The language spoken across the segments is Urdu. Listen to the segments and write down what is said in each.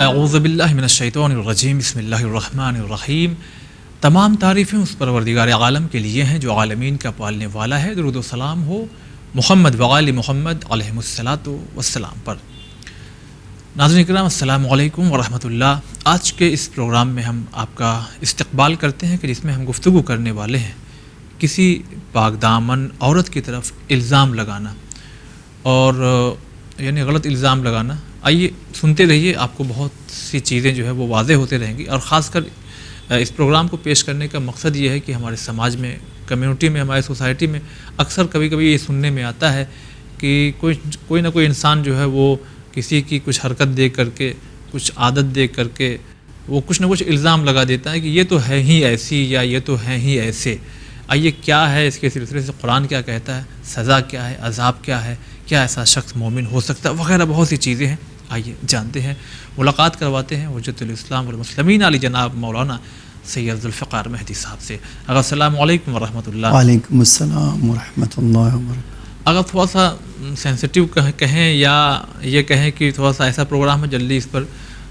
اعوذ باللہ من الشیطان الرجیم، بسم اللہ الرحمن الرحیم۔ تمام تعریفیں اس پروردگار عالم کے لیے ہیں جو عالمین کا پالنے والا ہے۔ درود و سلام ہو محمد وآل محمد علیہم الصلاۃ والسلام پر۔ ناظرین اکرام، السلام علیکم ورحمۃ اللہ۔ آج کے اس پروگرام میں ہم آپ کا استقبال کرتے ہیں کہ جس میں ہم گفتگو کرنے والے ہیں کسی پاک دامن عورت کی طرف الزام لگانا اور یعنی غلط الزام لگانا۔ آئیے سنتے رہیے، آپ کو بہت سی چیزیں جو ہے وہ واضح ہوتے رہیں گی، اور خاص کر اس پروگرام کو پیش کرنے کا مقصد یہ ہے کہ ہمارے سماج میں، کمیونٹی میں، ہمارے سوسائٹی میں اکثر کبھی کبھی یہ سننے میں آتا ہے کہ کوئی نہ کوئی انسان جو ہے وہ کسی کی کچھ حرکت دیکھ کر کے، کچھ عادت دیکھ کر کے وہ کچھ نہ کچھ الزام لگا دیتا ہے کہ یہ تو ہے ہی ایسی یا یہ تو ہیں ہی ایسے۔ آئیے کیا ہے اس کے سلسلے سے قرآن کیا کہتا ہے، سزا کیا ہے، عذاب کیا ہے، کیا ایسا شخص مومن ہو سکتا ہے، وغیرہ بہت سی چیزیں ہیں۔ آئیے جانتے ہیں، ملاقات کرواتے ہیں حجت الاسلام والمسلمین علی جناب مولانا سید ذوالفقار مہدی صاحب سے۔ اگر السلام علیکم ورحمۃ اللہ۔ وعلیکم السلام ورحمۃ اللہ وبرکاتہ۔ اگر تھوڑا سا سینسٹیو کہیں یا یہ کہیں کہ تھوڑا سا ایسا پروگرام ہے جلدی اس پر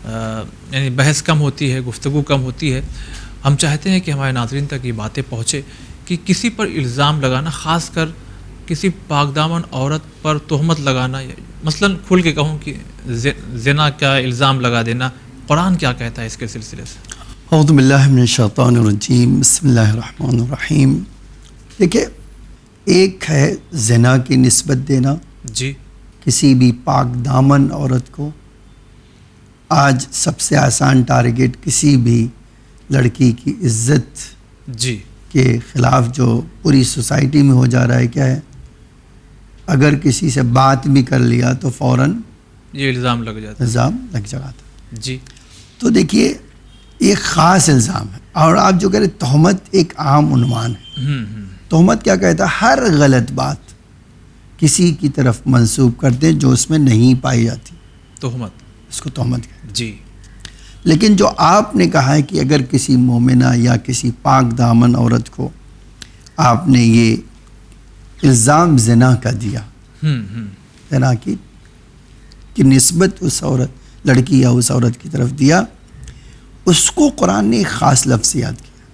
یعنی بحث کم ہوتی ہے، گفتگو کم ہوتی ہے، ہم چاہتے ہیں کہ ہمارے ناظرین تک یہ باتیں پہنچے کہ کسی پر الزام لگانا، خاص کر کسی پاک دامن عورت پر تہمت لگانا، مثلا کھل کے کہوں کہ زنا کا الزام لگا دینا، قرآن کیا کہتا ہے اس کے سلسلے سے؟ اعوذ باللہ من الشیطان الرجیم، بسم اللہ الرحمن الرحیم۔ دیکھیں، ایک ہے زنا کی نسبت دینا جی کسی بھی پاک دامن عورت کو۔ آج سب سے آسان ٹارگٹ کسی بھی لڑکی کی عزت جی کے خلاف جو پوری سوسائٹی میں ہو جا رہا ہے کیا ہے، اگر کسی سے بات بھی کر لیا تو فوراً یہ الزام لگ جاتا ہے، الزام لگ جاتا۔ جی تو دیکھیے، ایک خاص الزام ہے، اور آپ جو کہہ رہے تہمت ایک عام عنوان ہے۔ تہمت کیا کہتا ہے؟ ہر غلط بات کسی کی طرف منسوب کرتے جو اس میں نہیں پائی جاتی، تہمت، اس کو تہمت کہتے ہیں۔ جی لیکن جو آپ نے کہا ہے کہ اگر کسی مومنہ یا کسی پاک دامن عورت کو آپ نے یہ الزام زنا کا دیا، زنا کی نسبت اس عورت، لڑکی یا اس عورت کی طرف دیا، اس کو قرآن نے ایک خاص لفظ یاد کیا،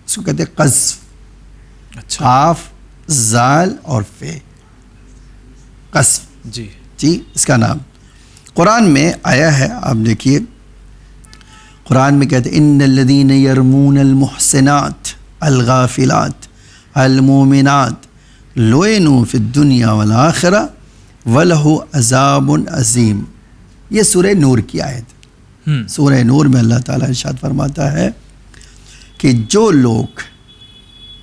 اس کو کہتے ہیں قذف۔ اچھا، قاف، زال اور فے، قذف جی اس کا نام قرآن میں آیا ہے۔ آپ دیکھیے، قرآن میں کہتے ہیں ان الذین یرمون المحسنات الغافلات المؤمنات لعنوا فی الدنیا والآخرہ ولہ عذاب عظیم۔ یہ سورہ نور کی آیت۔ سورہ نور میں اللہ تعالیٰ ارشاد فرماتا ہے کہ جو لوگ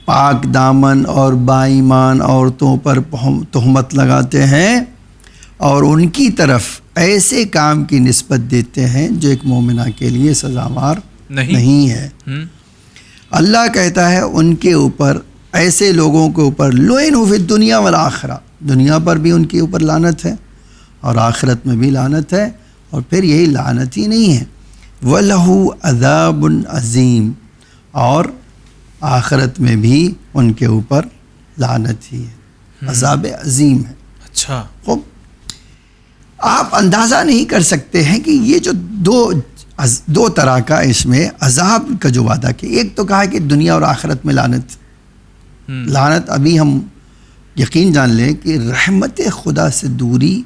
پاک دامن اور باایمان عورتوں پر تہمت لگاتے ہیں اور ان کی طرف ایسے کام کی نسبت دیتے ہیں جو ایک مومنہ کے لیے سزاوار نہیں ہے، اللہ کہتا ہے ان کے اوپر، ایسے لوگوں کے اوپر لعنوا فی الدنیا والآخرہ، دنیا پر بھی ان کے اوپر لعنت ہے اور آخرت میں بھی لعنت ہے، اور پھر یہی لعنت ہی نہیں ہے، وَلَهُ عَذَابٌ عَظِيمٌ، اور آخرت میں بھی ان کے اوپر لعنت ہی ہے، عذاب عظیم ہے۔ اچھا، خوب، آپ اندازہ نہیں کر سکتے ہیں کہ یہ جو دو طرح کا اس میں عذاب کا جو وعدہ کیا، ایک تو کہا کہ دنیا اور آخرت میں لعنت، ابھی ہم یقین جان لیں کہ رحمت خدا سے دوری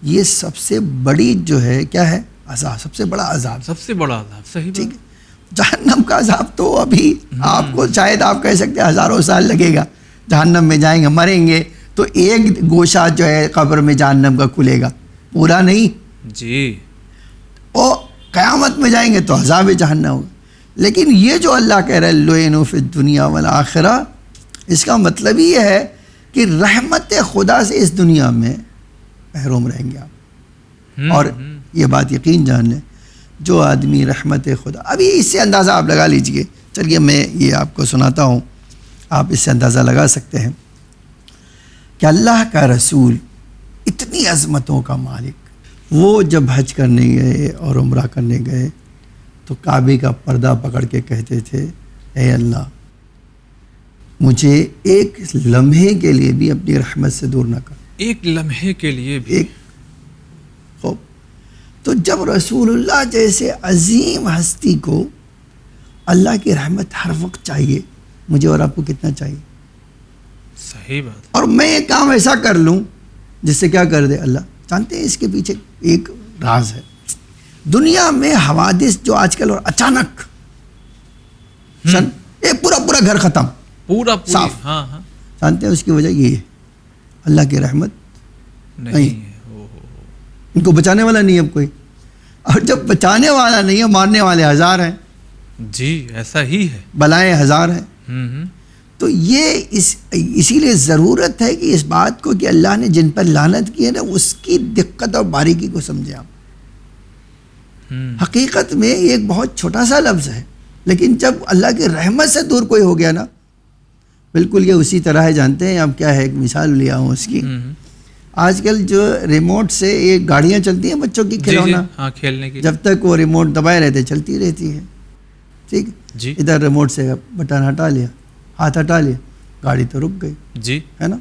یہ سب سے بڑی جو ہے کیا ہے، عذاب، سب سے بڑا عذاب، سب سے بڑا عذاب، صحیح ٹھیک ہے۔ جہنم کا عذاب تو ابھی آپ کو شاید آپ کہہ سکتے ہیں ہزاروں سال لگے گا، جہنم میں جائیں گے، مریں گے تو ایک گوشہ جو ہے قبر میں جہنم کا کھلے گا، پورا نہیں جی، اور قیامت میں جائیں گے تو عذاب جہنم ہوگا۔ لیکن یہ جو اللہ کہہ رہا ہے لعنوا فی الدنیا والآخرہ، اس کا مطلب یہ ہے کہ رحمت خدا سے اس دنیا میں محروم رہیں گے آپ، اور یہ بات یقین جان لیں، جو آدمی رحمت خدا، ابھی اس سے اندازہ آپ لگا لیجئے، چلیے میں یہ آپ کو سناتا ہوں، آپ اس سے اندازہ لگا سکتے ہیں کہ اللہ کا رسول اتنی عظمتوں کا مالک، وہ جب حج کرنے گئے اور عمرہ کرنے گئے تو کعبے کا پردہ پکڑ کے کہتے تھے، اے اللہ مجھے ایک لمحے کے لیے بھی اپنی رحمت سے دور نہ کر، ایک لمحے کے لیے بھی۔ ایک خوب تو جب رسول اللہ جیسے عظیم ہستی کو اللہ کی رحمت ہر وقت چاہیے، مجھے اور آپ کو کتنا چاہیے؟ صحیح بات. اور میں ایک کام ایسا کر لوں جس سے کیا کر دے اللہ. جانتے ہیں اس کے پیچھے ایک راز ہے. دنیا میں حوادث جو آج کل اور اچانک ایک پورا گھر ختم پورا صاف. ہاں ہاں جانتے ہیں اس کی وجہ یہ ہے اللہ کی رحمت نہیں. ان کو بچانے والا نہیں ہے اب کوئی، اور جب بچانے والا نہیں ہے مارنے والے ہزار ہیں. جی ایسا ہی ہے. بلائیں ہزار ہیں. تو یہ اسی لیے ضرورت ہے کہ اس بات کو کہ اللہ نے جن پر لعنت کی ہے نا اس کی دقت اور باریکی کو سمجھیں آپ. حقیقت میں یہ ایک بہت چھوٹا سا لفظ ہے، لیکن جب اللہ کی رحمت سے دور کوئی ہو گیا نا، بالکل یہ اسی طرح ہے. جانتے ہیں اب کیا ہے، ایک مثال لیا ہوں اس کی. آج کل جو ریموٹ سے ایک گاڑیاں چلتی ہیں بچوں کی کھلونا، ہاں کھیلنے کی، جب تک وہ ریموٹ دبائے رہتے چلتی رہتی ہے. ٹھیک جی. ادھر ریموٹ سے بٹن ہٹا لیا، ہاتھ ہٹا لیا، گاڑی تو رک گئی. جی ہے نا.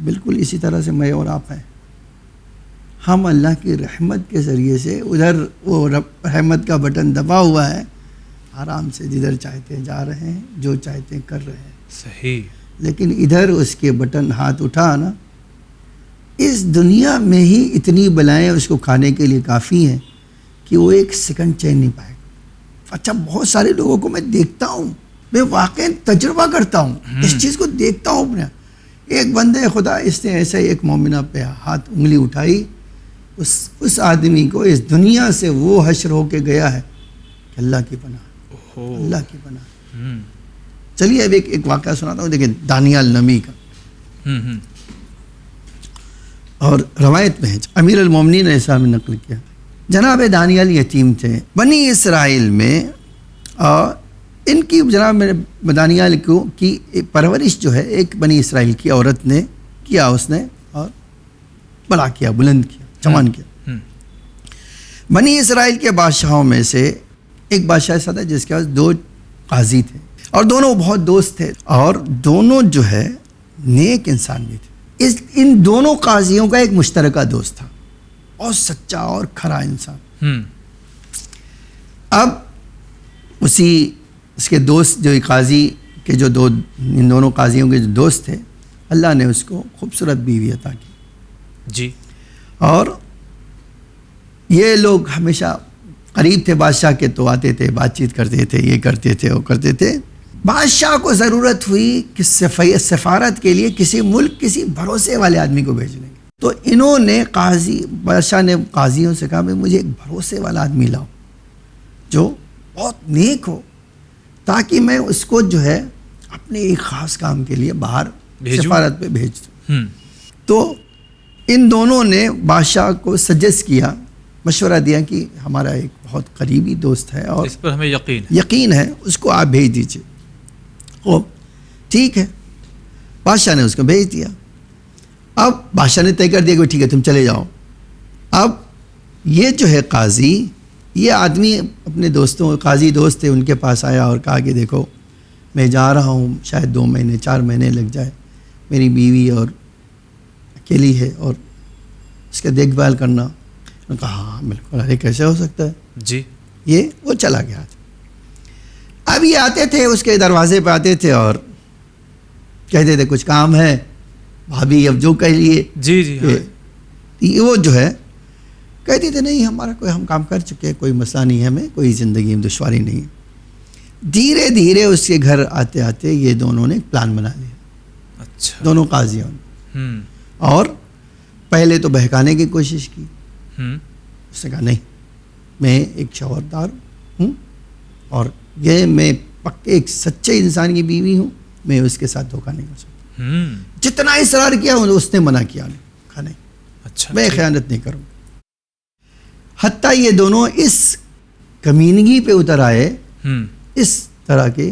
بالکل اسی طرح سے میں اور آپ ہیں. ہم اللہ کی رحمت کے ذریعے سے ادھر وہ رحمت کا بٹن دبا ہوا ہے، آرام سے جدھر چاہتے ہیں جا رہے ہیں، جو چاہتے ہیں کر رہے ہیں. صحیح. لیکن ادھر اس کے بٹن ہاتھ اٹھا نا، اس دنیا میں ہی اتنی بلائیں اس کو کھانے کے لیے کافی ہیں کہ وہ ایک سیکنڈ چین نہیں پائے گا. اچھا بہت سارے لوگوں کو میں دیکھتا ہوں، میں واقعی تجربہ کرتا ہوں، اس چیز کو دیکھتا ہوں اپنے. ایک بندے خدا اس نے ایسے ایک مومنہ پہ ہاتھ انگلی اٹھائی، اس آدمی کو اس دنیا سے وہ حشر ہو کے گیا ہے کہ اللہ کی پناہ، اللہ کی پناہ. چلیے اب ایک واقعہ سناتا ہوں. دیکھیں دانیال نمی کا، اور روایت میں ہے امیر المومنین نے ایسا میں نقل کیا. جناب دانیال یتیم تھے بنی اسرائیل میں، اور ان کی جناب دانیال کی پرورش جو ہے ایک بنی اسرائیل کی عورت نے کیا، اس نے اور بڑا کیا، بلند کیا، جوان کیا. بنی اسرائیل کے بادشاہوں میں سے ایک بادشاہ ایسا تھا جس کے پاس 2 قاضی تھے، اور دونوں بہت دوست تھے، اور دونوں جو ہے نیک انسان بھی تھے. ان دونوں قاضیوں کا ایک مشترکہ دوست تھا، اور سچا اور کھرا انسان. اب اس کے دوست جو قاضی کے جو ان دونوں قاضیوں کے جو دوست تھے، اللہ نے اس کو خوبصورت بیوی عطا کی. جی. اور یہ لوگ ہمیشہ قریب تھے بادشاہ کے، تو آتے تھے، بات چیت کرتے تھے، یہ کرتے تھے، وہ کرتے تھے. بادشاہ کو ضرورت ہوئی کہ سفارت کے لیے کسی ملک کسی بھروسے والے آدمی کو بھیجنے کی. تو انہوں نے بادشاہ نے قاضیوں سے کہا بھائی مجھے ایک بھروسے والا آدمی لاؤ جو بہت نیک ہو، تاکہ میں اس کو جو ہے اپنے ایک خاص کام کے لیے باہر سفارت پہ بھیج دوں. تو ان دونوں نے بادشاہ کو سجیسٹ کیا، مشورہ دیا کہ ہمارا ایک بہت قریبی دوست ہے اور اس پر ہمیں یقین ہے، اس کو آپ بھیج دیجیے. ٹھیک ہے، بادشاہ نے اس کو بھیج دیا. اب بادشاہ نے طے کر دیا کہ ٹھیک ہے تم چلے جاؤ. اب یہ جو ہے قاضی، یہ آدمی اپنے دوستوں، قاضی دوست تھے، ان کے پاس آیا اور کہا کہ دیکھو میں جا رہا ہوں، شاید 2 مہینے 4 مہینے لگ جائے، میری بیوی اور اکیلی ہے اور اس کا دیکھ بھال کرنا. انہوں نے کہا ہاں بالکل، ارے کیسے ہو سکتا ہے. جی. وہ چلا گیا. اب یہ آتے تھے اس کے دروازے پہ آتے تھے اور کہتے تھے کچھ کام ہے بھابھی، اب جو کہہ لیے. جی جی. وہ جو ہے کہتی تھے نہیں ہمارا کوئی، ہم کام کر چکے، کوئی مسئلہ نہیں ہے، ہمیں کوئی زندگی میں دشواری نہیں ہے. دھیرے دھیرے اس کے گھر آتے آتے یہ دونوں نے پلان بنا لیا. اچھا. دونوں قاضیوں نے. اور پہلے تو بہکانے کی کوشش کی. اس نے کہا نہیں میں ایک شوہردار ہوں اور یہ میں پکے ایک سچے انسان کی بیوی ہوں، میں اس کے ساتھ دھوکہ نہیں کر سکتا. جتنا اصرار کیا اس نے منع کیا، نہیں. اچھا. میں خیانت نہیں کروں. حتیٰ یہ دونوں اس کمینگی پہ اتر آئے، اس طرح کے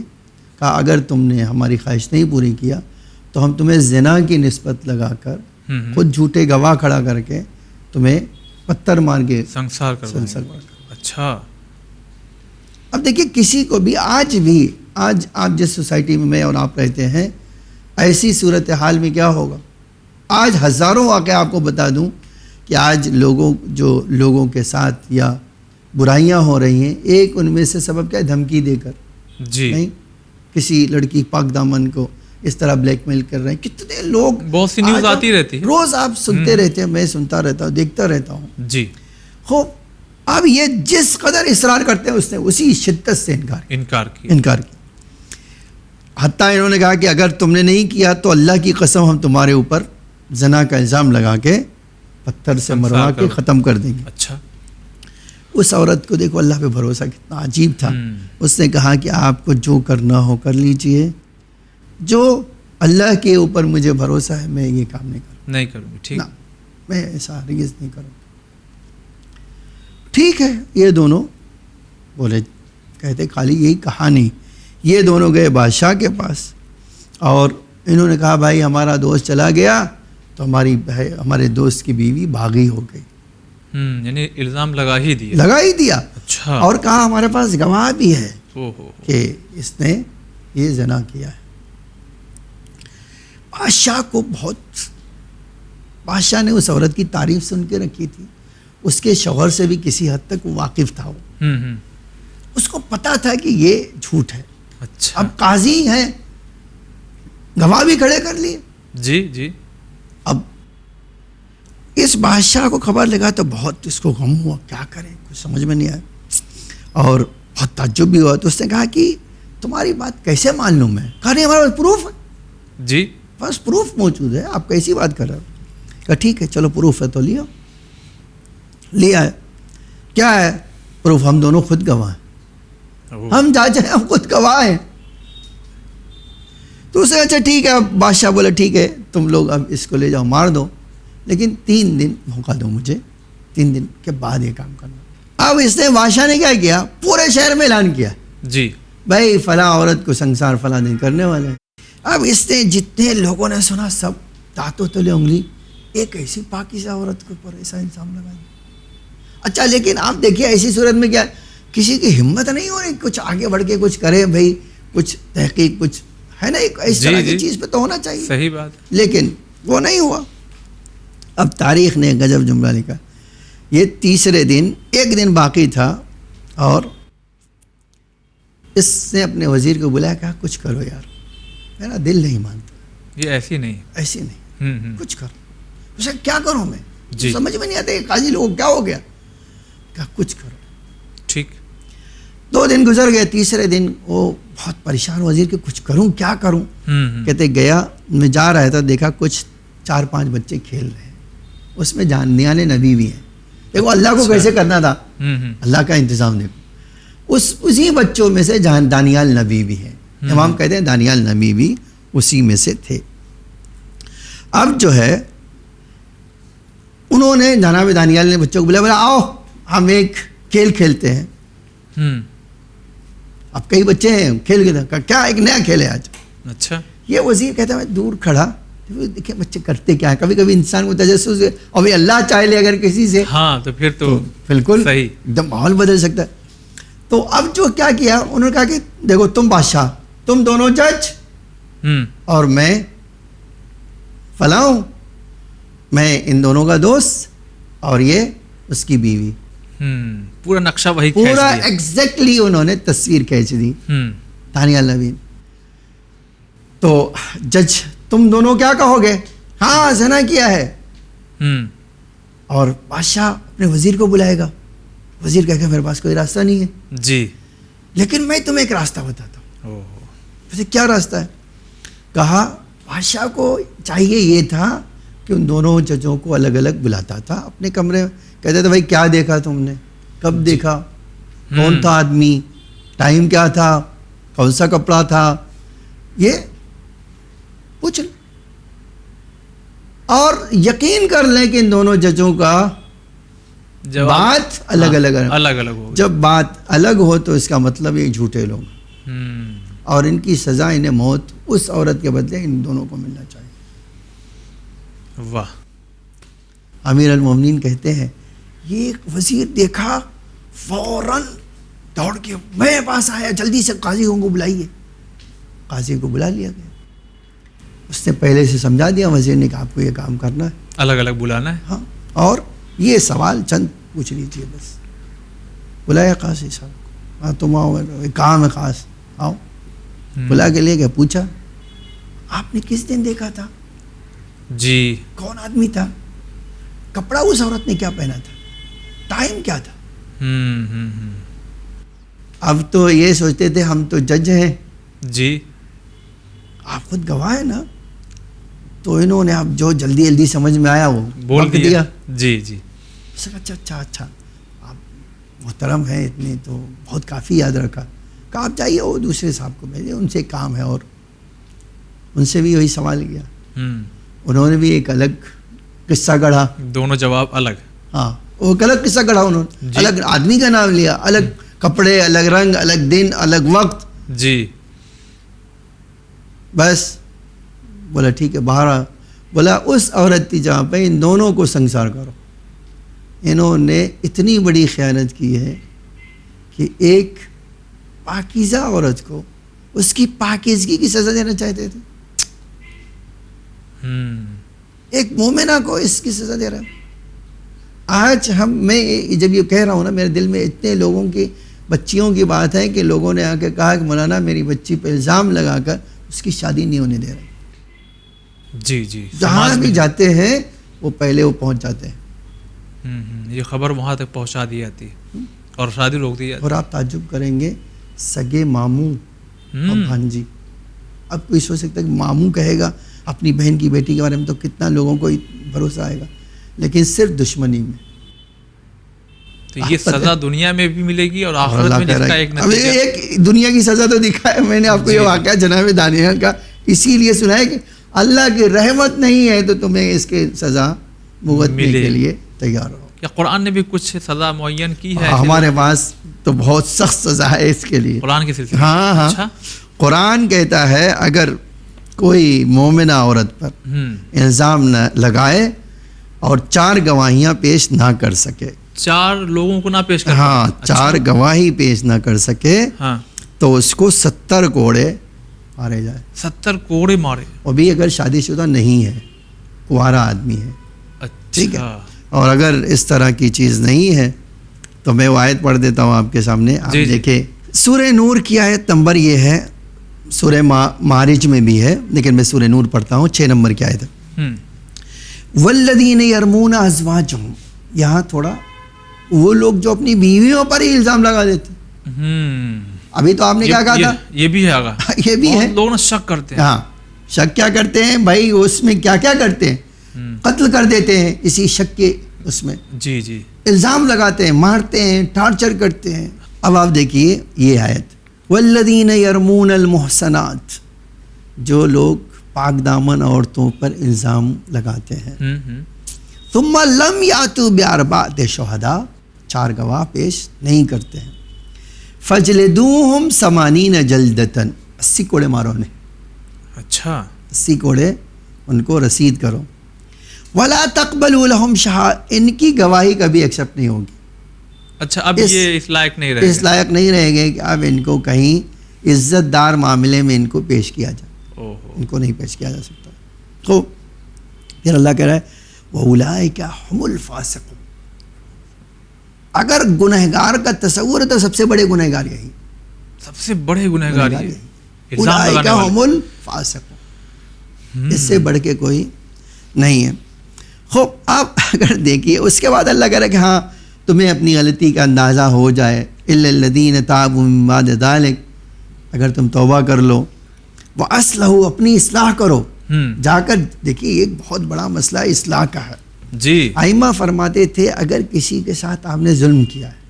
کہا اگر تم نے ہماری خواہش نہیں پوری کیا تو ہم تمہیں زنا کی نسبت لگا کر خود جھوٹے گواہ کھڑا کر کے تمہیں پتھر مار کے سنسار کر. اچھا. اب دیکھیے کسی کو بھی آج آپ جس سوسائٹی میں اور آپ رہتے ہیں، ایسی صورتحال میں کیا ہوگا. آج ہزاروں واقعہ آپ کو بتا دوں کہ آج لوگوں کے ساتھ یا برائیاں ہو رہی ہیں، ایک ان میں سے سبب کیا ہے؟ دھمکی دے کر. جی نہیں، کسی لڑکی پاک دامن کو اس طرح بلیک میل کر رہے ہیں. کتنے لوگ، بہت سی نیوز آتی رہتی ہے، روز آپ سنتے رہتے ہیں، میں سنتا رہتا ہوں، دیکھتا رہتا ہوں. جی. خوب اب یہ جس قدر اصرار کرتے ہیں اس نے اسی شدت سے انکار کیا. حتیٰ انہوں نے کہا کہ اگر تم نے نہیں کیا تو اللہ کی قسم ہم تمہارے اوپر زنا کا الزام لگا کے پتھر سے مروا کے ختم کر دیں گے. اچھا. اس عورت کو دیکھو اللہ پہ بھروسہ کتنا عجیب تھا. اس نے کہا کہ آپ کو جو کرنا ہو کر لیجئے، جو اللہ کے اوپر مجھے بھروسہ ہے میں یہ کام نہیں کروں گی. ٹھیک، میں ایسا ہرگز نہیں کروں. ٹھیک ہے. یہ دونوں بولے، کہتے خالی یہی کہا نہیں، یہ دونوں گئے بادشاہ کے پاس اور انہوں نے کہا بھائی ہمارا دوست چلا گیا تو ہمارے دوست کی بیوی بھاگی ہو گئی. یعنی الزام لگا ہی دیا. اچھا. اور کہا ہمارے پاس گواہ بھی ہے کہ اس نے یہ زنا کیا ہے. بادشاہ نے اس عورت کی تعریف سن کے رکھی تھی. اس کے شوہر سے بھی کسی حد تک واقف تھا. اس کو پتا تھا کہ یہ جھوٹ ہے. اچھا. اب قاضی ہیں، گواہ بھی کھڑے کر لیے. جی. اب اس بادشاہ کو خبر لگا تو بہت اس کو غم ہوا، کیا کریں، کچھ سمجھ میں نہیں آیا اور بہت تعجب بھی ہوا. تو اس نے کہا کہ تمہاری بات کیسے معلوم ہے؟ کہا نہیں ہمارے پاس پروف ہے. جی. بس پروف موجود ہے، آپ کیسی بات کر رہے ہو؟ کہا ٹھیک ہے چلو پروف ہے تو لیا ہے. کیا ہے پروف؟ ہم دونوں خود گواہ ہیں. ہم جاجے ہیں، ہم خود گواہ ہیں. تو اسے اچھا ٹھیک ہے. بادشاہ بولا ٹھیک ہے تم لوگ اب اس کو لے جاؤ، مار دو، لیکن 3 دن موقع دو مجھے، 3 دن کے بعد یہ کام کرنا. اب اس نے بادشاہ نے کیا کیا؟ پورے شہر میں اعلان کیا جی بھائی فلاں عورت کو سنسار فلاں دن کرنے والے ہیں. اب اس نے جتنے لوگوں نے سنا سب دانتوں تلے انگلی، ایک ایسی پاکیزہ عورت کے اوپر ایسا الزام لگا دیا. اچھا لیکن آپ دیکھیے ایسی صورت میں کیا کسی کی ہمت نہیں ہو رہی کچھ آگے بڑھ کے کچھ کرے، بھائی کچھ تحقیق کچھ ہے نا، اس طرح کی چیز پہ تو ہونا چاہیے. صحیح بات. لیکن وہ نہیں ہوا. اب تاریخ نے غضب جملہ لکھا. یہ تیسرے دن، ایک دن باقی تھا اور اس نے اپنے وزیر کو بلایا، کہا کچھ کرو یار، میرا دل نہیں مانتا، یہ ایسی نہیں کچھ کرو. اسے کیا کروں میں؟ سمجھ میں نہیں آتا کہ قاضی لوگوں کیا ہو گیا. کہا کچھ کرو. ٹھیک. 2 دن گزر گئے. تیسرے دن وہ بہت پریشان وزیر کہ کچھ کروں کیا کروں. کہتے گیا، میں جا رہا تھا دیکھا کچھ 4-5 بچے کھیل رہے ہیں، اس میں دانیال نبی بھی ہیں. دیکھو اللہ کو کیسے کرنا تھا، اللہ کا انتظام دیکھو. اسی بچوں میں سے دانیال نبی بھی ہیں. امام کہتے ہیں دانیال نبی بھی اسی میں سے تھے. اب جو ہے انہوں نے جناب دانیال نے بچوں کو بولا آؤ ہم ایک کھیل کھیلتے ہیں. اب کئی بچے ہیں کھیل کے، کیا ایک نیا کھیل ہے آج. اچھا. یہ وزیر کہتا ہے میں دور کھڑا دیکھیں بچے کرتے کیا ہے. کبھی کبھی انسان کو تجسس ہے، اور اللہ چاہ لے اگر کسی سے تو پھر تو بالکل صحیح ایک دم ماحول بدل سکتا ہے. تو اب جو کیا انہوں نے کہا کہ دیکھو تم بادشاہ، تم دونوں جج اور میں فلاں ہوں، میں ان دونوں کا دوست اور یہ اس کی بیوی. پورا نقشہ وہی پورا ایگزیکٹلی انہوں نے تصویر کھینچ دی دانیال نبی. تو جج تم دونوں کیا کہو گے؟ ہاں زنا کیا ہے. اور بادشاہ اپنے وزیر کو بلائے گا. وزیر کہے گا میرے پاس کوئی راستہ نہیں ہے جی، لیکن میں تمہیں ایک راستہ بتاتا ہوں. ویسے کیا راستہ ہے؟ کہا بادشاہ کو چاہیے یہ تھا کہ ان دونوں ججوں کو الگ الگ بلاتا تھا اپنے کمرے میں. کہتے تھے بھائی کیا دیکھا تم نے، کب دیکھا، کون تھا آدمی، ٹائم کیا تھا، کون سا کپڑا تھا، یہ پوچھ لیں اور یقین کر لیں کہ ان دونوں ججوں کا بات الگ الگ ہو. جب بات الگ ہو تو اس کا مطلب یہ جھوٹے لوگ، اور ان کی سزا انہیں موت اس عورت کے بدلے ان دونوں کو ملنا چاہیے. واہ. امیر المومنین کہتے ہیں یہ وزیر دیکھا فوراً دوڑ کے میرے پاس آیا، جلدی سے قاضی کو بلائیے. قاضی کو بلا لیا گیا. اس نے پہلے سے سمجھا دیا، وزیر نے کہا آپ کو یہ کام کرنا ہے، الگ الگ بلانا ہے. ہاں. اور یہ سوال چند پوچھ لیجیے بس. بلایا قاضی صاحب کو, ہاں تم آؤ, کام ہے خاص, آؤ. بلا کے لے گیا, پوچھا آپ نے کس دن دیکھا تھا, جی کون آدمی تھا, کپڑا اس عورت نے کیا پہنا تھا, ٹائم کیا تھا. اب تو یہ سوچتے تھے ہم تو جج ہیں, جی آپ خود گواہ ہیں نا, تو انہوں نے اب جو جلدی جلدی سمجھ میں آیا وہ بول دیا. جی جی. اچھا آپ محترم ہیں اتنے, تو بہت کافی یاد رکھا. کہا آپ جائیے وہ دوسرے صاحب کو بھیجے, ان سے کام ہے. اور ان سے بھی وہی سوال کیا, انہوں نے بھی ایک الگ قصہ گڑھا. دونوں جواب الگ. ہاں وہ الگ قصہ گڑھا انہوں نے, الگ آدمی کا نام لیا, الگ کپڑے, الگ رنگ, الگ دن, الگ وقت. جی بس بولا ٹھیک ہے باہر آ. بولا اس عورت کی جہاں پہ ان دونوں کو سنسار کرو. انہوں نے اتنی بڑی خیانت کی ہے کہ ایک پاکیزہ عورت کو اس کی پاکیزگی کی سزا دینا چاہتے تھے, ایک مومنہ کو اس کی سزا دے رہا ہے. آج میں جب یہ کہہ رہا ہوں نا, میرے دل میں اتنے لوگوں کی بچیوں کی بات ہے کہ لوگوں نے آ کے کہا کہ مولانا میری بچی پہ الزام لگا کر اس کی شادی نہیں ہونے دے رہے. جی جی, جہاں بھی جاتے ہیں وہ پہلے وہ پہنچ جاتے ہیں. یہ خبر وہاں تک پہنچا دی جاتی ہے اور شادی روک دی جاتی ہے. اور آپ تعجب کریں گے, سگے ماموں اور بھانجی. اب کوئی سوچ سکتا ہے کہ ماموں کہے گا اپنی بہن کی بیٹی کے بارے میں, تو کتنا لوگوں کو بھروسہ آئے گا, لیکن صرف دشمنی میں. تو یہ سزا دنیا میں بھی ملے گی اور آخرت میں جس کا ایک نتیجہ. ایک دنیا کی سزا تو دکھا ہے میں نے آپ کو, یہ واقعہ جناب دانیال کا اسی لیے سنا ہے کہ اللہ کی رحمت نہیں ہے تو تمہیں اس کے سزا بھگتنے کے لیے تیار ہو. کیا قرآن نے بھی کچھ سزا معین کی ہے؟ ہمارے پاس تو بہت سخت سزا ہے اس کے لیے, قرآن کے سلسلے. ہاں اچھا. قرآن کہتا ہے اگر کوئی مومنہ عورت پر الزام نہ لگائے اور 4 گواہیاں پیش نہ کر سکے, 4 لوگوں کو نہ پیش کر, ہاں 4 گواہی پیش نہ کر سکے, ہاں, تو اس کو 70 کوڑے مارے جائے. 70 کوڑے مارے. اور بھی اگر شادی شدہ نہیں ہے, کنوارا آدمی ہے, ٹھیک ہے. اور اگر اس طرح کی چیز نہیں ہے تو میں وہ آیت پڑھ دیتا ہوں آپ کے سامنے, آپ دیکھیں. سورہ نور کی آیت نمبر یہ ہے, سورہ معارج میں بھی ہے لیکن میں سورہ نور پڑھتا ہوں, 6 نمبر کی آیت ہے. والذین یرمون ازواجہم, یہاں تھوڑا وہ لوگ جو اپنی بیویوں پر ہی الزام لگا دیتے. ابھی تو آپ نے کیا کہا تھا, یہ بھی ہے آگا, یہ بھی ہے. لوگ شک کرتے ہیں. ہاں شک کیا کرتے ہیں بھائی, اس میں کیا کیا کرتے ہیں, قتل کر دیتے ہیں اسی شک کے اس میں. جی جی, الزام لگاتے ہیں, مارتے ہیں, ٹارچر کرتے ہیں. اب آپ دیکھیے یہ آیت, والذین یرمون المحصنات, جو لوگ پاک دامن عورتوں پر الزام لگاتے ہیں, ثم لم یاتوا باربعۃ شہداء, 4 گواہ پیش نہیں کرتے ہیں, فجلدوہم 80 جلدۃ, 80 کوڑے مارو انہیں. اچھا, 80 کوڑے ان کو رسید کرو. ولا تقبلوا لهم شہادۃ, ان کی گواہی کبھی ایکسیپٹ نہیں ہوگی. اچھا, اب یہ اس لائق نہیں رہے, اس لائق نہیں رہے گے کہ اب ان کو کہیں عزت دار معاملے میں ان کو پیش کیا جائے, ان کو نہیں پیش کیا جا سکتا. تو پھر اللہ کہہ رہا ہے وَأُولَٰئِكَ هُمُ الْفَاسِقُونَ, اگر گنہگار کا تصور ہے تو سب سے بڑے گنہگار یہی, سب سے بڑے گنہگار یہی, اولئک هم الفاسقون, اس سے بڑھ کے کوئی نہیں ہے. خوب آپ اگر دیکھیے اس کے بعد اللہ کہہ رہا ہے کہ ہاں تمہیں اپنی غلطی کا اندازہ ہو جائے, الا الذین تابوا من بعد ذلک, اگر تم توبہ کر لو, واصلحوا, اپنی اصلاح کرو. جا کر دیکھیے ایک بہت بڑا مسئلہ اصلاح کا ہے. جی, ائمہ فرماتے تھے اگر کسی کے ساتھ آپ نے ظلم کیا ہے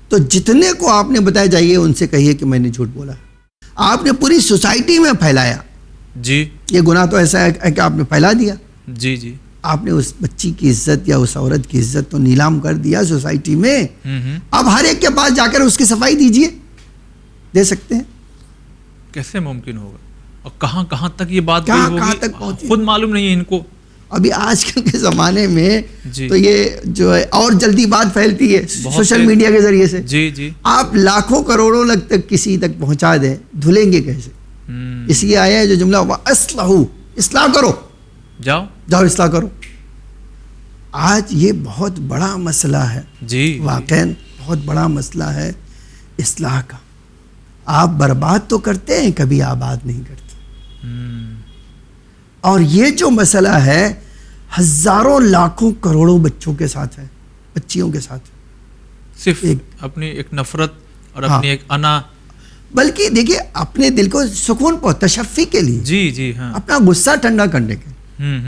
تو جتنے کو آپ نے بتایا جائیے ان سے کہیے کہ میں نے جھوٹ بولا. آپ نے پوری سوسائٹی میں پھیلایا, جی, یہ گناہ تو ایسا ہے کہ آپ نے پھیلا دیا. جی جی, آپ نے اس بچی کی عزت یا اس عورت کی عزت تو نیلام کر دیا سوسائٹی میں. اب ہر ایک کے پاس جا کر اس کی صفائی دیجئے, دے سکتے ہیں؟ کیسے ممکن ہوگا, اور کہاں کہاں تک یہ بات ہوگی خود معلوم نہیں ہے ان کو. ابھی آج کل کے زمانے میں تو یہ جو ہے اور جلدی بات پھیلتی ہے سوشل میڈیا کے ذریعے سے. جی جی, آپ لاکھوں کروڑوں تک کسی تک پہنچا دیں, دھلیں گے کیسے؟ اس لیے آیا ہے جو جملہ وَأَصْلَحُوا, اصلاح کرو, جاؤ اصلاح کرو. آج یہ بہت بڑا مسئلہ ہے جی واقعاً بہت بڑا مسئلہ ہے اصلاح کا. آپ برباد تو کرتے ہیں, کبھی آباد نہیں کرتے. اور یہ جو مسئلہ ہے ہزاروں لاکھوں کروڑوں بچوں کے ساتھ ہے, بچیوں کے ساتھ ہے. صرف اپنی ایک نفرت اور اپنی ایک انا, بلکہ دیکھیے اپنے دل کو سکون تشفی کے لیے, جی جی ہاں, اپنا غصہ ٹھنڈا کرنے کے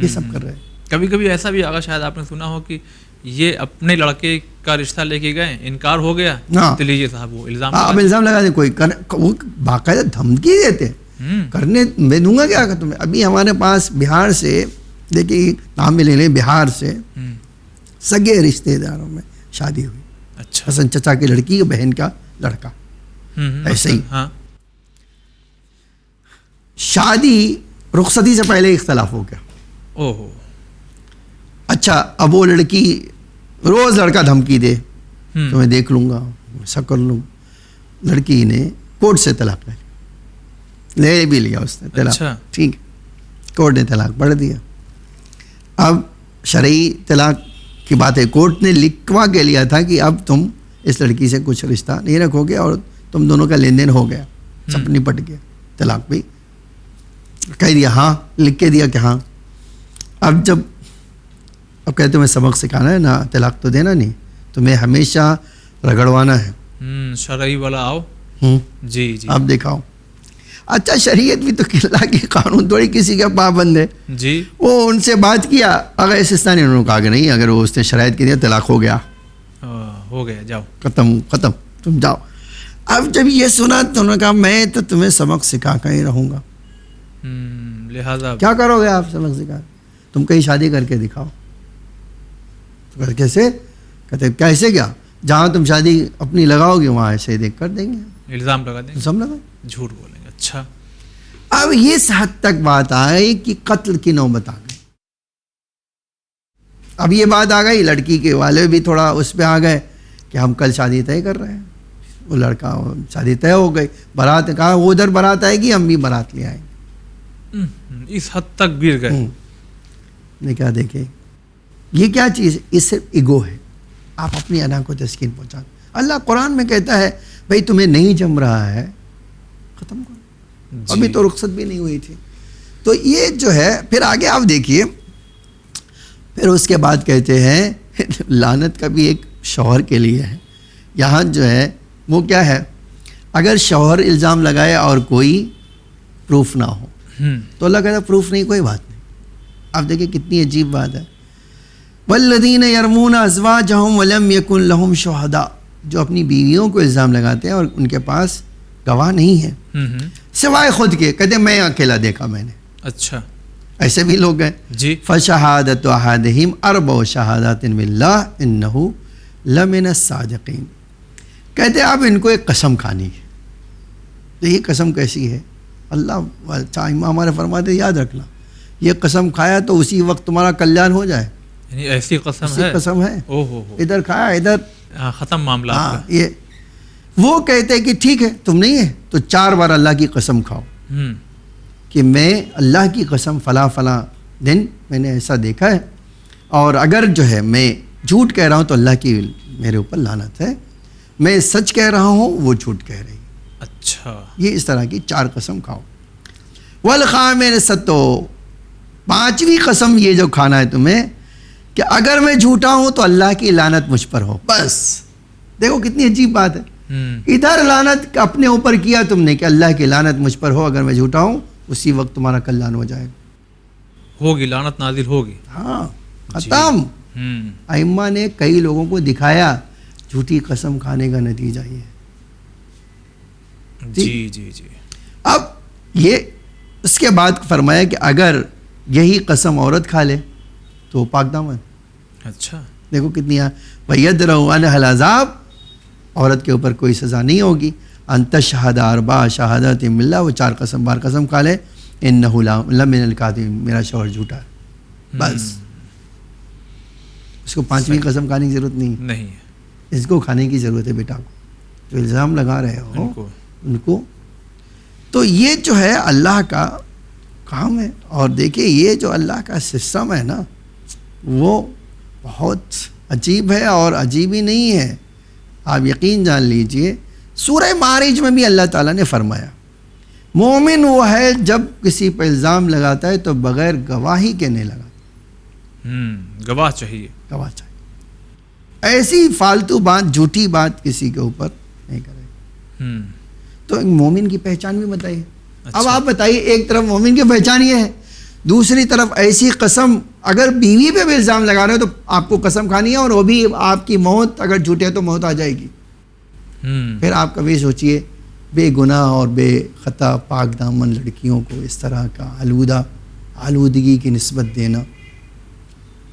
یہ سب کر رہے ہیں. کبھی کبھی ایسا بھی آگا, شاید آپ نے سنا ہو کہ یہ اپنے لڑکے کا رشتہ لے کے گئے, انکار ہو گیا, تو لیجیے صاحب وہ الزام اب الزام لگا دیں. کوئی وہ باقاعدہ دھمکی دیتے کرنے, میں دوں گا کیا کہ تمہیں. ابھی ہمارے پاس بہار سے, دیکھیے نام میں لے لیں, بہار سے سگے رشتے داروں میں شادی ہوئی. اچھا, حسن چچا کی لڑکی, بہن کا لڑکا, ایسے ہی شادی رخصتی سے پہلے اختلاف ہو گیا. اوہ, اچھا اب وہ لڑکی روز لڑکا دھمکی دے تو میں دیکھ لوں گا, ایسا کر لوں. لڑکی نے کورٹ سے طلاق لے بھی لیا اس نے طلاق, ٹھیک ہے, کورٹ نے طلاق پڑھ دیا. اب شرعی طلاق کی بات ہے, کورٹ نے لکھوا کے لیا تھا کہ اب تم اس لڑکی سے کچھ رشتہ نہیں رکھو گے اور تم دونوں کا لین دین ہو گیا, سب نپٹ گیا. طلاق بھی کہہ دیا, ہاں لکھ کے دیا کہ ہاں. اب کہتے تمہیں سبق سکھانا ہے نا, طلاق تو دینا نہیں, تمہیں ہمیشہ رگڑوانا ہے. شرعی والا آؤ, جی جی, اب دکھاؤ. اچھا شریعت بھی تو اللہ کے قانون تھوڑی کسی کا پابند ہے. جی, وہ ان سے بات کیا, اگر استثناء انہوں نے کہا کہ نہیں, اگر وہ اس نے شرائط کی دیا طلاق ہو گیا, جاؤ, ختم تم جاؤ. اب جب یہ سنا تو انہوں نے کہا میں تو تمہیں سبق سکھا کر ہی رہوں گا. لہذا کیا کرو گے آپ سبق سکھا, تم کہیں شادی کر کے دکھاؤ. کیسے, کہتے کیسے کیا, جہاں تم شادی اپنی لگاؤ گے وہاں ایسے دیکھ کر دیں گے, الزام لگا دیں گے, سب لگا, جھوٹ بولیں گے. اچھا, اب اس حد تک بات آئی کہ قتل کی نوبت آ گئی. اب یہ بات آ گئی, لڑکی کے والے بھی تھوڑا اس پہ آ گئے کہ ہم کل شادی طے کر رہے ہیں. وہ لڑکا شادی طے ہو گئی, بارات کہا وہ ادھر بارات آئے گی, ہم بھی بارات لے آئیں گے. اس حد تک گر گئے. نے کیا دیکھے یہ کیا چیز ہے, یہ صرف ایگو ہے. آپ اپنی انا کو تسکین پہنچا. اللہ قرآن میں کہتا ہے بھائی تمہیں نہیں جم رہا ہے, ختم کرو. ابھی تو رخصت بھی نہیں ہوئی تھی. تو یہ جو ہے پھر آگے آپ دیکھیے, پھر اس کے بعد کہتے ہیں لعنت کا بھی ایک شوہر کے لیے ہے. یہاں جو ہے وہ کیا ہے, اگر شوہر الزام لگائے اور کوئی پروف نہ ہو تو اللہ کہتا ہے پروف نہیں, کوئی بات نہیں. آپ دیکھیں کتنی عجیب بات ہے. والذین یرمون ازواجہم ولم یکن لہم شہداء, جو اپنی بیویوں کو الزام لگاتے ہیں اور ان کے پاس گواہ نہیں ہے سوائے خود کے, کہتے ہیں میں اکیلا دیکھا میں نے. اچھا, ایسے بھی لوگ ہیں. جی, فشہادت احدہم اربع شہادات باللہ انہ لمن الصادقین. کہتے ہیں اب ان کو ایک قسم کھانی ہے. تو یہ قسم کیسی ہے, اللہ امام ہمارے فرماتے یاد رکھنا, یہ قسم کھایا تو اسی وقت تمہارا کلیان ہو جائے. یعنی ایسی قسم ہے, ادھر کھایا ادھر ختم معاملہ. یہ وہ کہتے ہیں کہ ٹھیک ہے تم نہیں ہے تو 4 بار اللہ کی قسم کھاؤ کہ میں اللہ کی قسم فلاں فلاں دن میں نے ایسا دیکھا ہے, اور اگر جو ہے میں جھوٹ کہہ رہا ہوں تو اللہ کی میرے اوپر لعنت ہے, میں سچ کہہ رہا ہوں وہ جھوٹ کہہ رہی. اچھا, یہ اس طرح کی 4 قسم کھاؤ. والخامسۃ, 5ویں قسم یہ جو کھانا ہے تمہیں کہ اگر میں جھوٹا ہوں تو اللہ کی لعنت مجھ پر ہو. بس دیکھو کتنی عجیب بات ہے. ادھر لعنت اپنے اوپر کیا تم نے کہ اللہ کی لعنت مجھ پر ہو اگر میں جھوٹا ہوں, اسی وقت تمہارا کلیان ہو جائے گا, ہوگی لعنت نازل ہوگی. ہاں ختم. ائمہ نے کئی لوگوں کو دکھایا جھوٹی قسم کھانے کا نتیجہ یہ ہے. جی جی جی. اب یہ اس کے بعد فرمایا کہ اگر یہی قسم عورت کھا لے تو پاک دامن. اچھا, دیکھو کتنی وَيَدْرَوْ عَنْهَا الْعَذَابُ, عورت کے اوپر کوئی سزا نہیں ہوگی. ان تشہد 4 شہادات باللہ, وہ 4 قسم بار قسم کھا لے انہ لمن الکاذبین, میرا شوہر جھوٹا ہے. بس اس کو 5ویں قسم کھانے کی ضرورت نہیں ہے. اس کو کھانے کی ضرورت ہے بیٹا کو, جو الزام لگا رہے ہو ان کو. تو یہ جو ہے اللہ کا کام ہے. اور دیکھیے یہ جو اللہ کا سسٹم ہے نا وہ بہت عجیب ہے، اور عجیب ہی نہیں ہے، آپ یقین جان لیجئے سورہ معارج میں بھی اللہ تعالیٰ نے فرمایا مومن وہ ہے جب کسی پر الزام لگاتا ہے تو بغیر گواہی کے نہیں لگاتا، گواہ چاہیے، گواہ چاہیے، ایسی فالتو بات جھوٹی بات کسی کے اوپر نہیں کرے۔ تو مومن کی پہچان بھی بتائیے۔ اب آپ بتائیے، ایک طرف مومن کی پہچان یہ ہے، دوسری طرف ایسی قسم، اگر بیوی پہ بھی الزام لگا رہے ہو تو آپ کو قسم کھانی ہے، اور وہ بھی آپ کی موت اگر جھوٹے ہے تو موت آ جائے گی۔ پھر آپ کبھی سوچئے بے گناہ اور بے خطا پاک دامن لڑکیوں کو اس طرح کا آلودگی کی نسبت دینا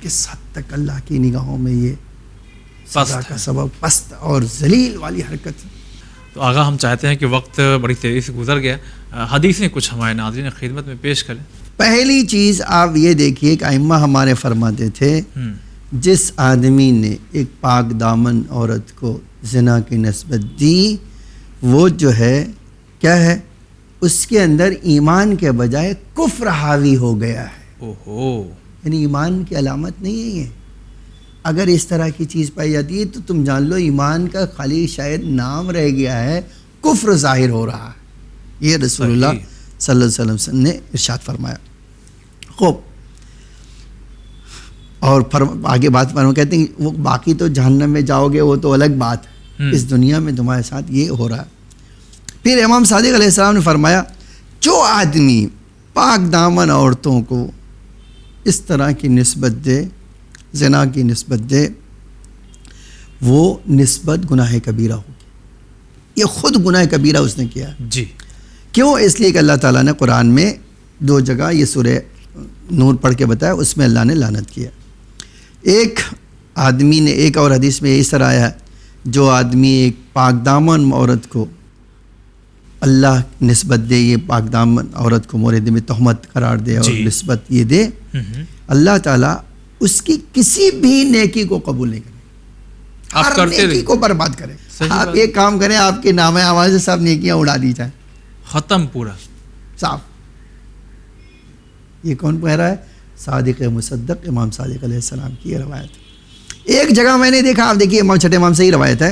کس حد تک اللہ کی نگاہوں میں یہ سزا کا سبب پست اور ذلیل والی حرکت ہے۔ تو آغا ہم چاہتے ہیں کہ وقت بڑی تیزی سے گزر گیا، حدیثیں کچھ ہمارے ناظرین خدمت میں پیش کریں۔ پہلی چیز آپ یہ دیکھیے کہ ائمہ ہمارے فرماتے تھے جس آدمی نے ایک پاک دامن عورت کو زنا کی نسبت دی، وہ جو ہے کیا ہے، اس کے اندر ایمان کے بجائے کفر حاوی ہو گیا ہے۔ یعنی ایمان کی علامت نہیں ہے یہ۔ اگر اس طرح کی چیز پائی جاتی ہے تو تم جان لو ایمان کا خالی شاید نام رہ گیا ہے، کفر ظاہر ہو رہا ہے۔ یہ رسول اللہ صلی اللہ علیہ وسلم نے ارشاد فرمایا۔ خوب، اور آگے بات فرمایا، کہتے ہیں وہ باقی تو جہنم میں جاؤ گے وہ تو الگ بات ہے، اس دنیا میں تمہارے ساتھ یہ ہو رہا ہے۔ پھر امام صادق علیہ السلام نے فرمایا جو آدمی پاک دامن عورتوں کو اس طرح کی نسبت دے، زنا کی نسبت دے، وہ نسبت گناہ کبیرہ ہوگی۔ یہ خود گناہ کبیرہ اس نے کیا ہے۔ جی کیوں؟ اس لیے کہ اللہ تعالیٰ نے قرآن میں 2 جگہ یہ سورہ نور پڑھ کے بتایا، اس میں اللہ نے لعنت کیا۔ ایک آدمی نے، ایک اور حدیث میں اس طرح آیا ہے، جو آدمی ایک پاک دامن عورت کو اللہ نسبت دے، یہ پاک دامن عورت کو مورد میں تہمت قرار دے اور نسبت یہ دے، اللہ تعالیٰ اس کی کسی بھی نیکی کو قبول نہیں کرے، ہر نیکی کو برباد کرے۔ آپ ایک کام کریں، آپ کے نامہ اعمال سے سب نیکیاں اڑا دی جائیں، ختم پورا صاف۔ یہ کون کہہ رہا ہے؟ صادق مصدق امام صادق علیہ السلام کی یہ روایت۔ ایک جگہ میں نے دیکھا، آپ دیکھیے امام چھٹے امام سے ہی روایت ہے،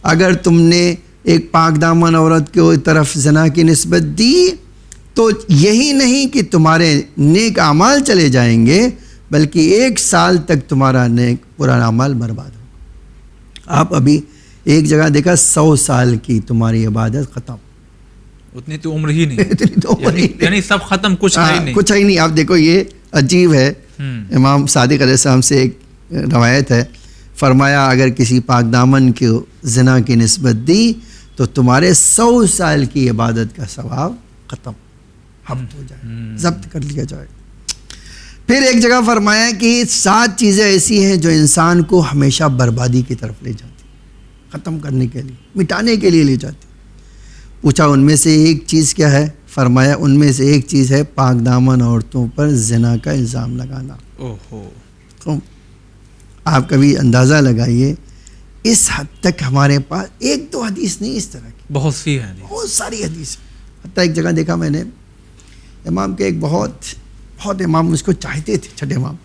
اگر تم نے ایک پاک دامن عورت کو طرف زنا کی نسبت دی تو یہی نہیں کہ تمہارے نیک اعمال چلے جائیں گے، بلکہ 1 سال تک تمہارا نیک پرانا اعمال برباد ہو۔ آپ ابھی ایک جگہ دیکھا 100 سال کی تمہاری عبادت ختم، اتنی تو عمر ہی نہیں، اتنی تو عمر ہی نہیں، یعنی سب ختم، کچھ ہے نہیں، کچھ ہے ہی نہیں۔ آپ دیکھو یہ عجیب ہے۔ امام صادق علیہ السلام سے ایک روایت ہے، فرمایا اگر کسی پاک دامن کو زنا کی نسبت دی تو تمہارے 100 سال کی عبادت کا ثواب ختم، حفظ ہو جائے، ضبط کر لیا جائے۔ پھر ایک جگہ فرمایا کہ 7 چیزیں ایسی ہیں جو انسان کو ہمیشہ بربادی کی طرف لے جاتی، ختم کرنے کے لیے، مٹانے کے لیے لے جاتی۔ پوچھا ان میں سے ایک چیز کیا ہے؟ فرمایا ان میں سے ایک چیز ہے پاک دامن عورتوں پر زنا کا الزام لگانا۔ آپ کبھی اندازہ لگائیے اس حد تک ہمارے پاس 1-2 حدیث نہیں، اس طرح کی بہت سی ہیں، بہت ساری حدیث۔ حتیٰ ایک جگہ دیکھا میں نے، امام کے ایک بہت امام اس کو چاہتے تھے، چھٹے امام،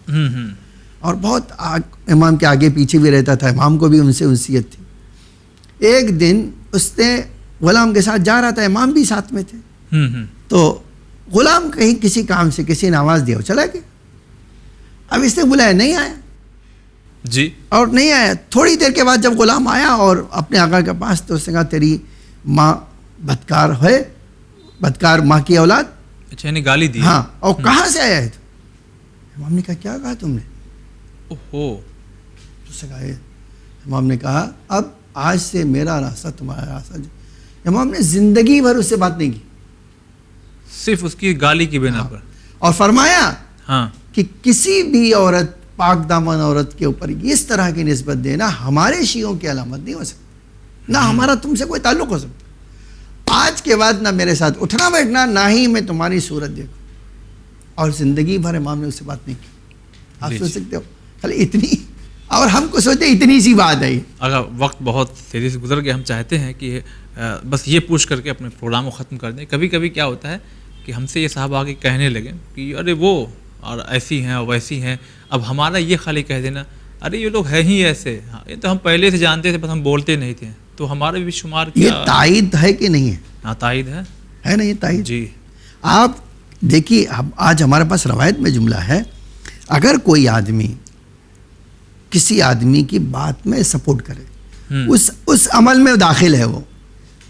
اور بہت امام کے آگے پیچھے بھی رہتا تھا، امام کو بھی ان سے انسیت تھی۔ ایک دن اس نے غلام کے ساتھ جا رہا تھا، امام بھی ساتھ میں تھے، تو غلام کہیں کسی کام سے کسی نے آواز دیا، وہ چلا گیا۔ اب اس نے بلایا، نہیں آیا جی، اور نہیں آیا۔ تھوڑی دیر کے بعد جب غلام آیا اور اپنے آقا کے پاس، تو اس نے کہا تیری ماں بدکار ہے، بدکار ماں کی اولاد، اچھا یعنی گالی دی، ہاں، اور کہاں سے آیا ہے تو؟ امام نے کہا کیا کہا تم نے؟ اس نے کہا، امام نے کہا اب آج سے میرا راستہ تمہارا راستہ۔ امام نے زندگی بھر اس سے بات نہیں کی، صرف اس کی گالی کی بنا پر، اور فرمایا ہاں کہ کسی بھی عورت، پاک دامن عورت کے اوپر اس طرح کی نسبت دینا ہمارے شیعوں کی علامت نہیں ہو سکتی، نہ ہمارا تم سے کوئی تعلق ہو سکتا۔ آج کے بعد نہ میرے ساتھ اٹھنا بیٹھنا، نہ ہی میں تمہاری صورت دیکھوں۔ اور زندگی بھر امام نے اس سے بات نہیں کی۔ آپ سوچ سکتے ہو خالی اتنی، اور ہم کو سوچتے اتنی سی بات ہے۔ اگر وقت بہت تیزی سے گزر گیا، ہم چاہتے ہیں کہ بس یہ پوچھ کر کے اپنے پروگرام کو ختم کر دیں۔ کبھی کبھی کیا ہوتا ہے کہ ہم سے یہ صاحب آگے کہنے لگیں کہ ارے وہ اور ایسی ہیں اور ویسی ہیں، اب ہمارا یہ خالی کہہ دینا ارے یہ لوگ ہیں ہی ایسے، ہاں یہ تو ہم پہلے سے جانتے تھے، بس ہم بولتے نہیں تھے، تو ہمارے بھی شمار یہ کیا؟ تائید ہے کہ نہیں ہے؟ ہاں تائید ہے نا یہ تائید؟ جی آپ دیکھیے آج ہمارے پاس روایت میں جملہ ہے، اگر کوئی آدمی کسی آدمی کی بات میں سپورٹ کرے، اس عمل میں داخل ہے وہ،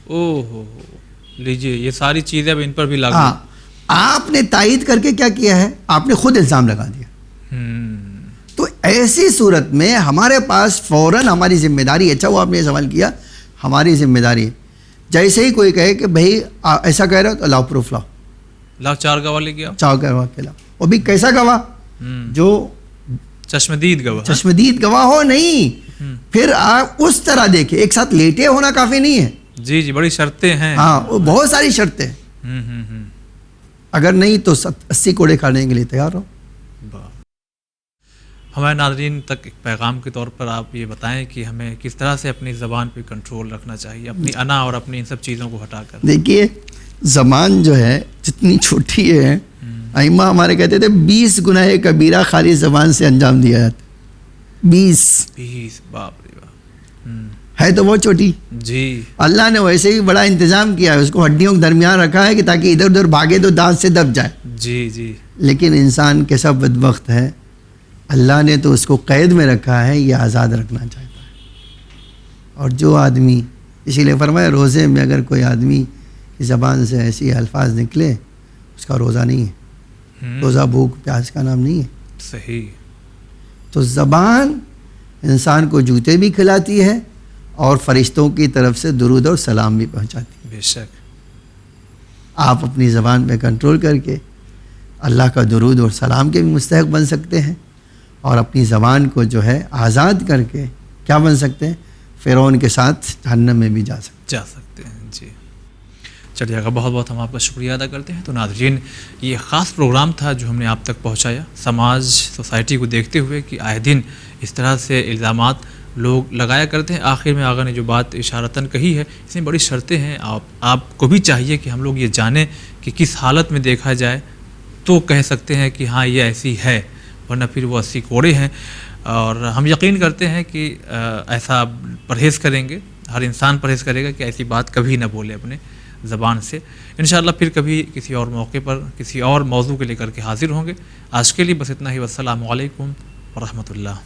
ہو لیجئے یہ ساری چیزیں اب ان پر بھی لاگو۔ ہاں آپ نے تائید کر کے کیا کیا ہے؟ آپ نے خود الزام لگا دیا۔ تو ایسی صورت میں ہمارے پاس فوراً ہماری ذمہ داری، اچھا وہ آپ نے یہ سوال کیا، ہماری ذمہ داری جیسے ہی کوئی کہے کہ بھائی ایسا کہہ رہے ہو تو لاؤ پروف لاؤ، لاؤ 4 گواہ لے کے آؤ، 4 گواہ کے لاؤ، وہ بھی کیسا گواہ؟ جو چشمدید گواہ، چشمدید گواہ ہو نہیں، پھر آپ اس طرح دیکھیں، ایک ساتھ لیٹے ہونا کافی نہیں ہے، جی جی بڑی شرطیں ہیں، ہاں وہ بہت ساری شرطیں، اگر نہیں تو 80 کوڑے کھانے کے لیے تیار ہو۔ ہمارے ناظرین تک ایک پیغام کے طور پر آپ یہ بتائیں کہ ہمیں کس طرح سے اپنی زبان پہ کنٹرول رکھنا چاہیے، اپنی انا اور اپنی ان سب چیزوں کو ہٹا کر۔ دیکھیے زبان جو ہے جتنی چھوٹی ہے، ائمہ ہمارے کہتے تھے 20 گناہ کبیرہ خالی زبان سے انجام دیا جاتا، 20 باپ رے باپ، ہے تو بہت چھوٹی۔ جی اللہ نے ویسے ہی بڑا انتظام کیا ہے، اس کو ہڈیوں کے درمیان رکھا ہے کہ تاکہ ادھر ادھر بھاگے تو دانت سے دب جائے۔ جی جی لیکن انسان کیسا بدبخت ہے، اللہ نے تو اس کو قید میں رکھا ہے، یہ آزاد رکھنا چاہتا ہے۔ اور جو آدمی، اسی لیے فرمایا روزے میں اگر کوئی آدمی کی زبان سے ایسی الفاظ نکلے اس کا روزہ نہیں ہے، روزہ بھوک پیاس کا نام نہیں ہے۔ صحیح۔ تو زبان انسان کو جوتے بھی کھلاتی ہے اور فرشتوں کی طرف سے درود اور سلام بھی پہنچاتی ہے۔ بے شک۔ آپ اپنی زبان پہ کنٹرول کر کے اللہ کا درود اور سلام کے بھی مستحق بن سکتے ہیں، اور اپنی زبان کو جو ہے آزاد کر کے کیا بن سکتے ہیں؟ فرعون کے ساتھ جہنم میں بھی جا سکتے ہیں۔ جی چلیے گا، بہت بہت ہم آپ کا شکریہ ادا کرتے ہیں۔ تو ناظرین یہ خاص پروگرام تھا جو ہم نے آپ تک پہنچایا، سماج سوسائٹی کو دیکھتے ہوئے کہ آئے دن اس طرح سے الزامات لوگ لگایا کرتے ہیں۔ آخر میں آقا نے جو بات اشارتاً کہی ہے، اس میں بڑی شرطیں ہیں، آپ کو بھی چاہیے کہ ہم لوگ یہ جانیں کہ کس حالت میں دیکھا جائے تو کہہ سکتے ہیں کہ ہاں یہ ایسی ہے، ورنہ پھر وہ 80 کوڑے ہیں۔ اور ہم یقین کرتے ہیں کہ ایسا پرہیز کریں گے، ہر انسان پرہیز کرے گا کہ ایسی بات کبھی نہ بولے اپنے زبان سے۔ انشاءاللہ پھر کبھی کسی اور موقع پر کسی اور موضوع کے لے کر کے حاضر ہوں گے۔ آج کے لیے بس اتنا ہی، والسلام علیکم ورحمۃ اللہ۔